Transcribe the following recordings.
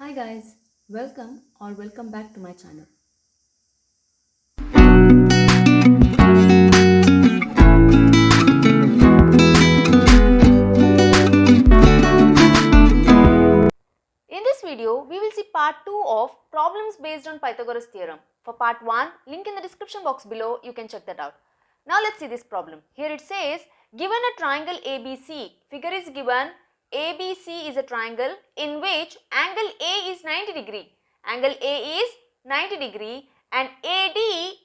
Hi guys, welcome back to my channel. In this video, we will see part 2 of problems based on Pythagoras theorem. For part 1, link in the description box below, you can check that out. Now let's see this problem. Here it says, given a triangle ABC, figure is given, ABC is a triangle in which angle A is 90 degree. Angle A is 90 degree and AD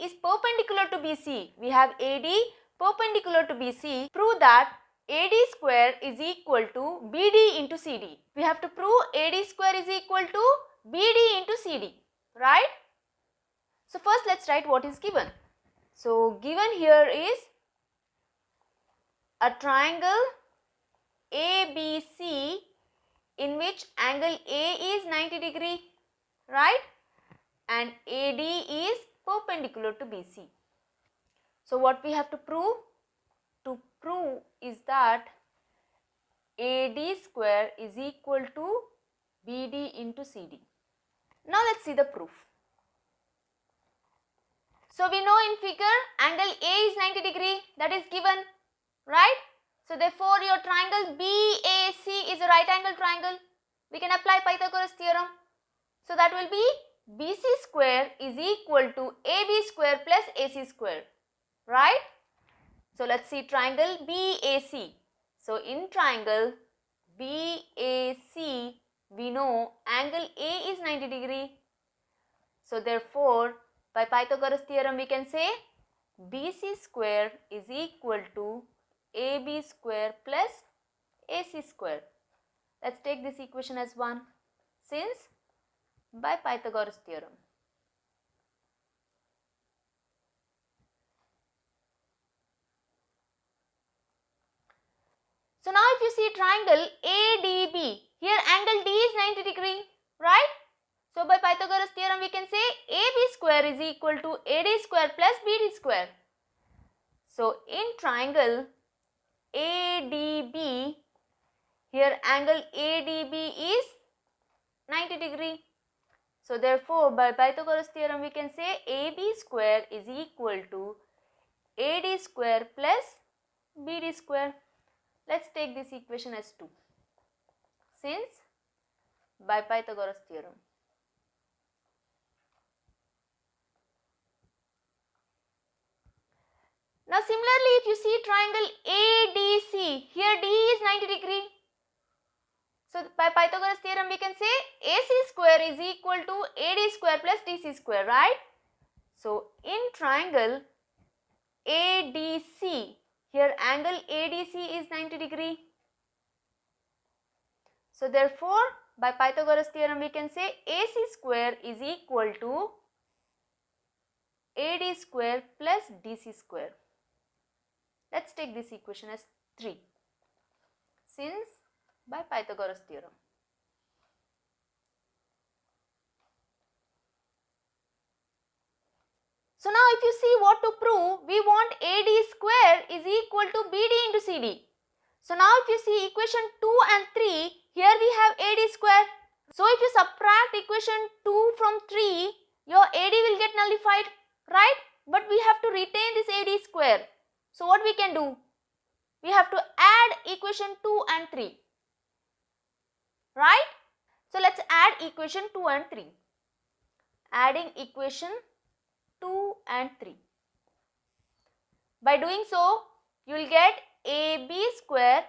is perpendicular to BC. We have AD perpendicular to BC. Prove that AD square is equal to BD into CD. We have to prove AD square is equal to BD into CD, right? So first let's write what is given. So given here is a triangle ABC in which angle A is 90 degree, right? And AD is perpendicular to BC. So what we have to prove? To prove is that AD square is equal to BD into CD. Now let's see the proof. So we know in figure angle A is 90 degree, that is given, right? So therefore your triangle BAC is a right angle triangle. We can apply Pythagoras theorem. So that will be BC square is equal to AB square plus AC square, right? So let's see triangle BAC. So in triangle BAC, we know angle A is 90 degree. So therefore, by Pythagoras theorem, we can say BC square is equal to AB square plus AC square. Let's take this equation as 1 since by Pythagoras theorem. So now if you see triangle ADB, here angle D is 90 degree, right? So by Pythagoras theorem we can say AB square is equal to AD square plus BD square. So in triangle ADB, here angle ADB is 90 degree. So therefore by Pythagoras theorem we can say AB square is equal to AD square plus BD square. Let's take this equation as 2 since by Pythagoras theorem. Now similarly if you see triangle ADC, here D is 90 degree. So by Pythagoras theorem we can say AC square is equal to AD square plus DC square, right? So in triangle ADC, here angle ADC is 90 degree. So therefore by Pythagoras theorem we can say AC square is equal to AD square plus DC square. Let's take this equation as 3 since by Pythagoras theorem. So now if you see what to prove, we want AD square is equal to BD into CD. So now if you see equation 2 and 3, here we have AD square. So if you subtract equation 2 from 3, your AD will get nullified, right? But we have to retain this AD square. So what we can do? We have to add equation 2 and 3, right? So let's add equation 2 and 3. Adding equation 2 and 3. By doing so, you will get AB square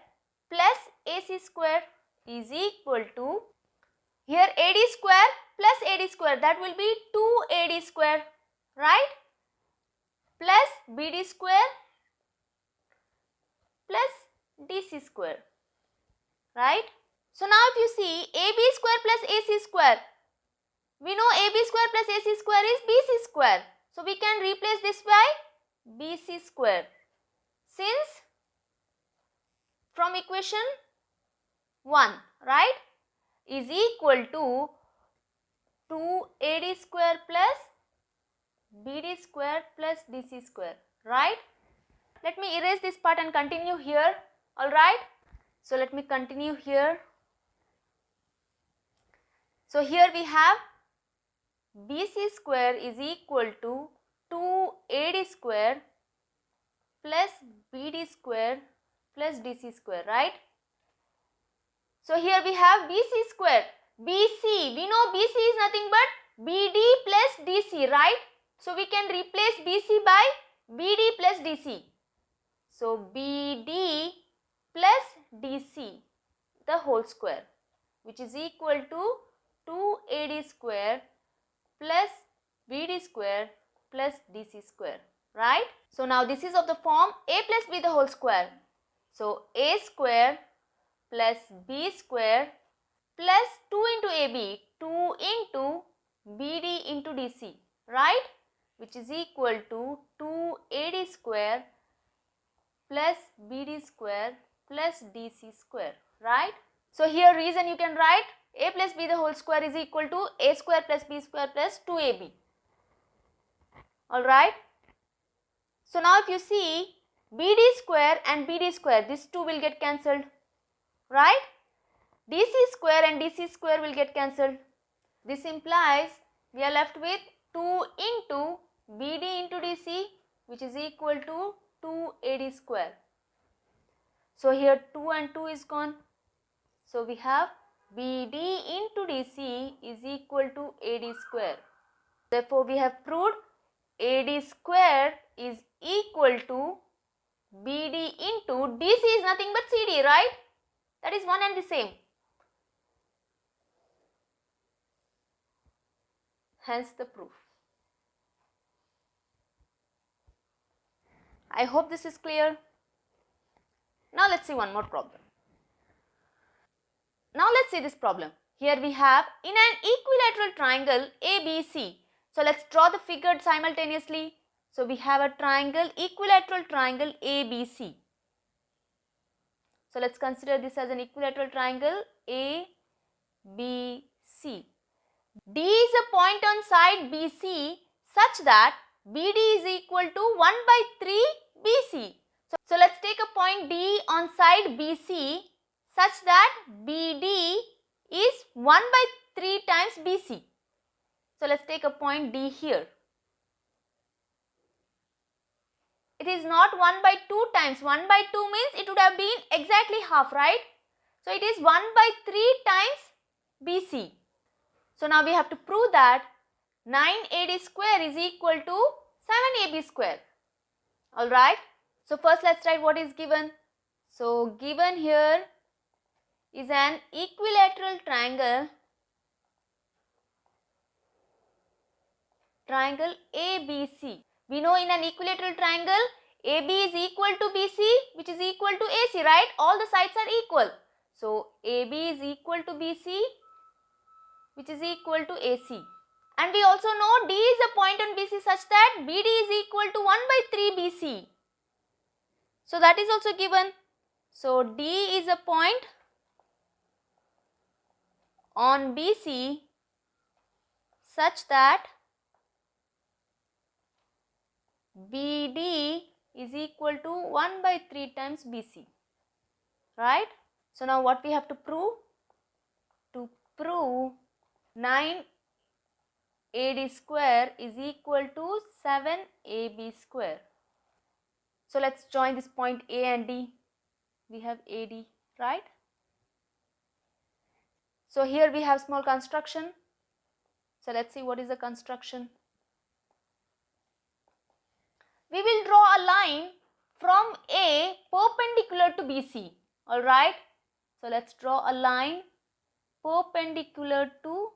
plus AC square is equal to, here AD square plus AD square, that will be 2AD square, right? Plus BD square plus DC square, right? So now if you see AB square plus AC square, we know AB square plus AC square is BC square. So we can replace this by BC square since from equation 1, right, is equal to 2AD square plus BD square plus DC square, right? Let me erase this part and continue here, alright? So let me continue here. So here we have BC square is equal to 2AD square plus BD square plus DC square, right? So here we have BC square. BC, we know BC is nothing but BD plus DC, right? So we can replace BC by BD plus DC. So BD plus DC, the whole square, which is equal to 2AD square plus BD square plus DC square, right? So now this is of the form A plus B the whole square. So A square plus B square plus 2 into AB, 2 into BD into DC, right? Which is equal to 2AD square plus BD square plus DC square, right? So here reason you can write A plus B the whole square is equal to A square plus B square plus 2AB. Alright. So now if you see BD square and BD square, these two will get cancelled, right? DC square and DC square will get cancelled. This implies we are left with 2 into BD into DC, which is equal to 2AD square. So here 2 and 2 is gone. So we have BD into DC is equal to AD square. Therefore we have proved AD square is equal to BD into DC is nothing but CD, right? That is one and the same. Hence the proof. I hope this is clear. Now let's see one more problem. Now let's see this problem. Here we have in an equilateral triangle ABC. So let's draw the figure simultaneously. So we have a triangle, equilateral triangle ABC. So let's consider this as an equilateral triangle ABC. D is a point on side BC such that BD is equal to 1 by 3 BC. So let's take a point D on side BC such that BD is 1 by 3 times BC. So let's take a point D here. It is not 1 by 2 times. 1 by 2 means it would have been exactly half, right? So it is 1 by 3 times BC. So now we have to prove that 9AD square is equal to 7AB square. Alright. So first let's write what is given. So given here is an equilateral triangle ABC. We know in an equilateral triangle AB is equal to BC, which is equal to AC, right? All the sides are equal. So AB is equal to BC, which is equal to AC. And we also know D is a point on BC such that BD is equal to 1 by 3 BC. So that is also given. So D is a point on BC such that BD is equal to 1 by 3 times BC, right? So now what we have to prove? To prove 9AD square is equal to 7AB square. So let's join this point A and D. We have AD, right? So here we have small construction. So let's see what is the construction. We will draw a line from A perpendicular to BC. Alright. So let's draw a line perpendicular to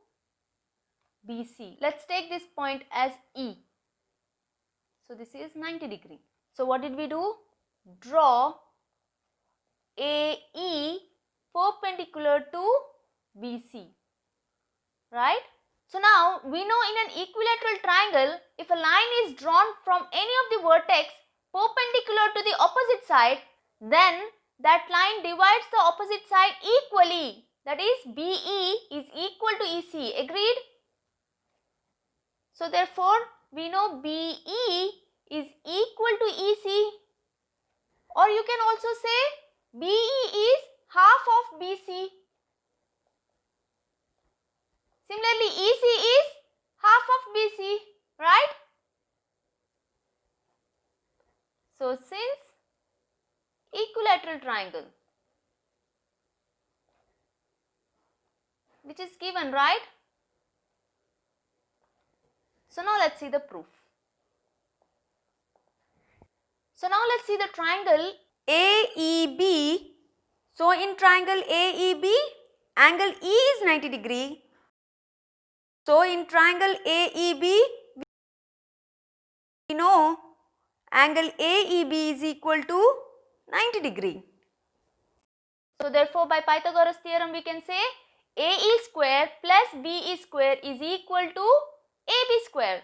BC. Let's take this point as E. So this is 90 degree. So what did we do? Draw AE perpendicular to BC. Right? So now we know in an equilateral triangle, if a line is drawn from any of the vertex perpendicular to the opposite side, then that line divides the opposite side equally. That is, BE is equal to EC. Agreed? So therefore, we know BE is equal to EC. Or you can also say BE is half of BC. Similarly, EC is half of BC, right? So, since equilateral triangle, which is given, right? So, now let's see the proof. So, now let's see the triangle AEB. So, in triangle AEB, angle E is 90 degree. So, in triangle AEB, we know angle AEB is equal to 90 degree. So, therefore, by Pythagoras theorem, we can say AE square plus BE square is equal to AB square.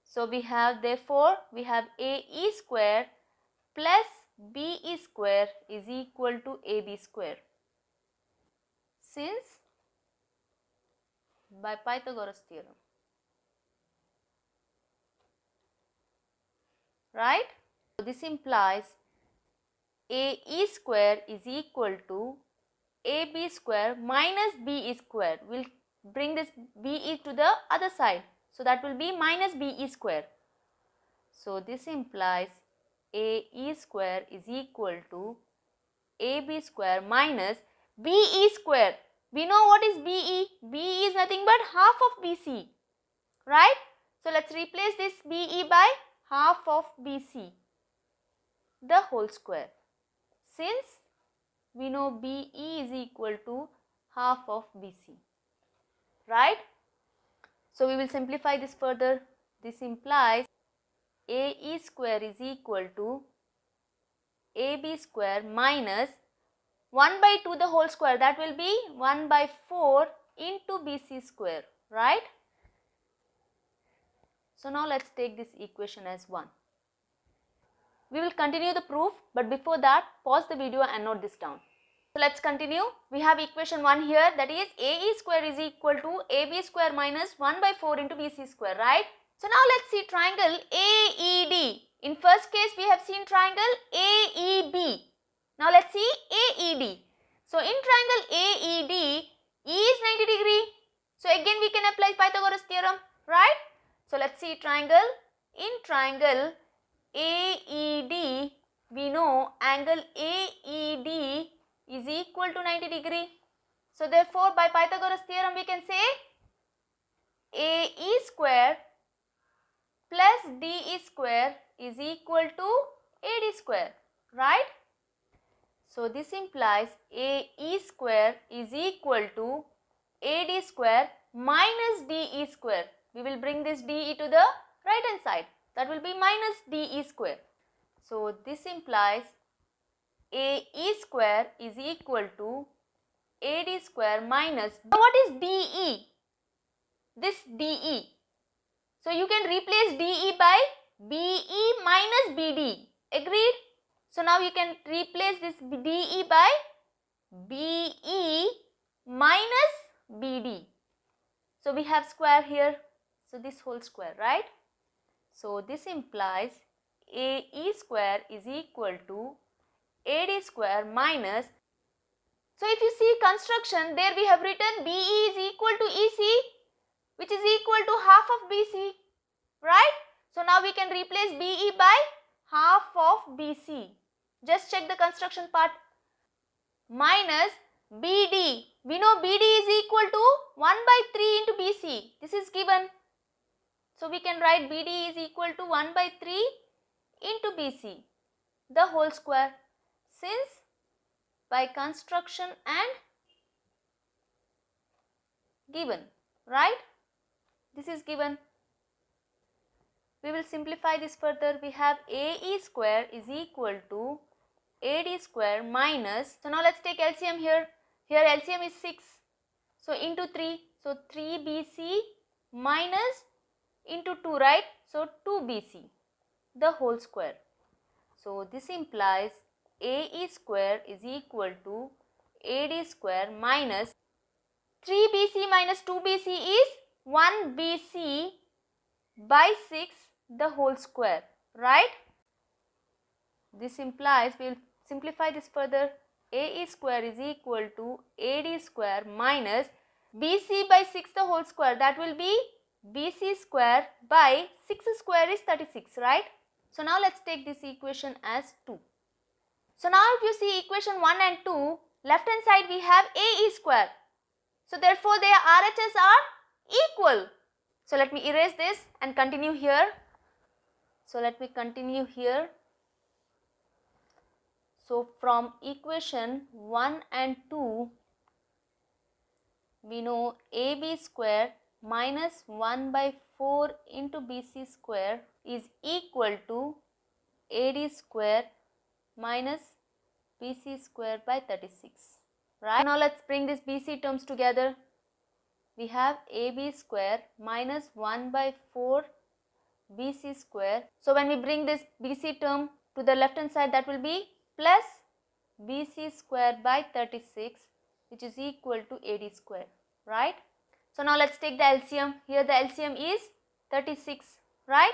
So, we have AE square plus BE square is equal to AB square. Since by Pythagoras theorem, right? So, this implies AE square is equal to AB square minus BE square. We'll bring this BE to the other side. So, that will be minus BE square. So, this implies AE square is equal to AB square minus BE square. We know what is BE. BE is nothing but half of BC, right? So, let's replace this BE by half of BC, the whole square. Since we know BE is equal to half of BC, right? So, we will simplify this further. This implies AE square is equal to AB square minus 1 by 2 the whole square, that will be 1 by 4 into BC square, right? So, now let's take this equation as 1. We will continue the proof, but before that, pause the video and note this down. So, let's continue. We have equation 1 here, that is AE square is equal to AB square minus 1 by 4 into BC square, right? So, now let's see triangle AED. In first case, we have seen triangle AEB. Now, let's see AED. So, in triangle AED, E is 90 degree. So, again we can apply Pythagoras theorem, right? So, let's see triangle. In triangle AED, we know angle AED is equal to 90 degree. So, therefore, by Pythagoras theorem, we can say AE square plus DE square is equal to AD square, right? So, this implies AE square is equal to AD square minus DE square. We will bring this DE to the right hand side. That will be minus DE square. So, this implies AE square is equal to AD square minus. Now, what is DE? This DE. So, you can replace DE by BE minus BD. Agreed? So, now you can replace this DE by BE minus BD. So, we have square here. So, this whole square, right? So, this implies AE square is equal to AD square minus. So, if you see construction, there we have written BE is equal to EC, which is equal to half of BC, right? So, now we can replace BE by half of BC. Just check the construction part. Minus BD. We know BD is equal to 1 by 3 into BC. This is given. So, we can write BD is equal to 1 by 3 into BC, the whole square. Since by construction and given, right? This is given. We will simplify this further. We have AE square is equal to AD square minus. So, now let's take LCM here. Here LCM is 6. So, into 3. So, 3BC minus into 2, right? So, 2BC, the whole square. So, this implies AE square is equal to AD square minus 3BC minus 2BC is 1BC by 6, the whole square, right? This implies, we will simplify this further. AE square is equal to AD square minus BC by 6 the whole square, that will be BC square by 6 square is 36, right? So now let's take this equation as 2. So now if you see equation 1 and 2, left hand side we have AE square. So therefore their RHS are equal. So let me erase this and continue here. So let me continue here. So from equation 1 and 2, we know AB square minus 1 by 4 into BC square is equal to AD square minus BC square by 36, right? Now let's bring these BC terms together. We have AB square minus 1 by 4 BC square. So when we bring this BC term to the left hand side, that will be plus BC square by 36, which is equal to AD square, right? So now let's take the LCM. Here the LCM is 36, right?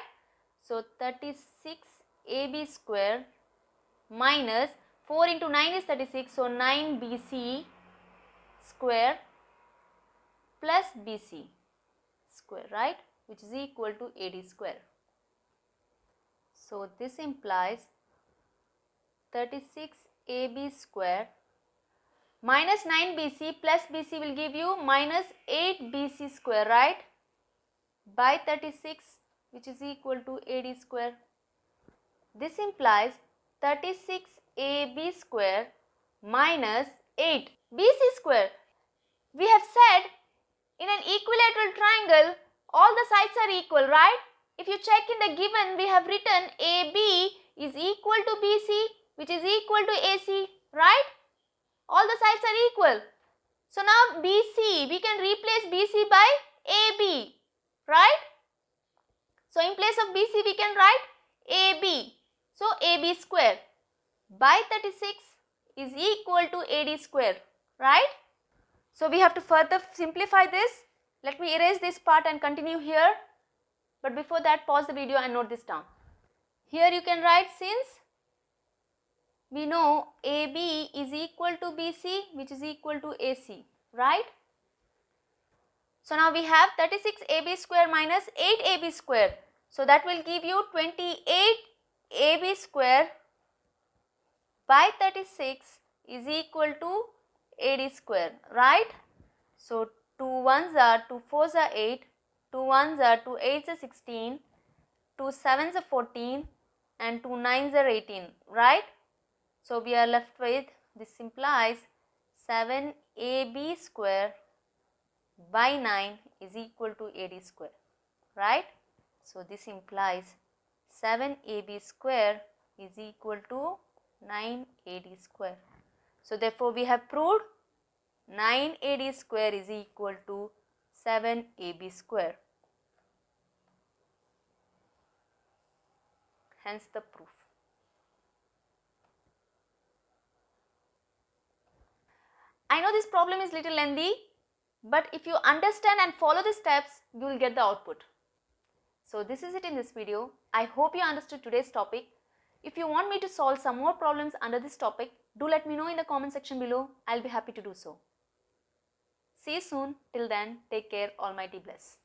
So 36 AB square minus 4 into 9 is 36, so 9 BC square plus BC square, right, which is equal to AD square. So this implies 36 AB square minus 9 BC plus BC will give you minus 8 BC square, right, by 36, which is equal to AD square. This implies 36 AB square minus 8 BC square. We have said in an equilateral triangle all the sides are equal, right? If you check in the given, we have written AB is equal to BC, which is equal to AC, right? All the sides are equal. So now BC, we can replace BC by AB, right? So in place of BC we can write AB. So AB square by 36 is equal to AD square, right? So we have to further simplify this. Let me erase this part and continue here. But before that, pause the video and note this down. Here you can write, since we know AB is equal to BC, which is equal to AC, right? So now we have 36 AB square minus 8 AB square. So that will give you 28 AB square by 36 is equal to AD square, right? So 2 1s are 2 4s are 8, 2 1s are 2 8s are 16, 2 7s are 14 and 2 9s are 18, right? So we are left with, this implies 7AB square by 9 is equal to AD square, right? So this implies 7AB square is equal to 9AD square. So therefore we have proved 9AD square is equal to 7AB square. Hence the proof. I know this problem is little lengthy, but if you understand and follow the steps, you will get the output. So this is it in this video. I hope you understood today's topic. If you want me to solve some more problems under this topic, do let me know in the comment section below. I'll be happy to do so. See you soon. Till then, take care. Almighty bless.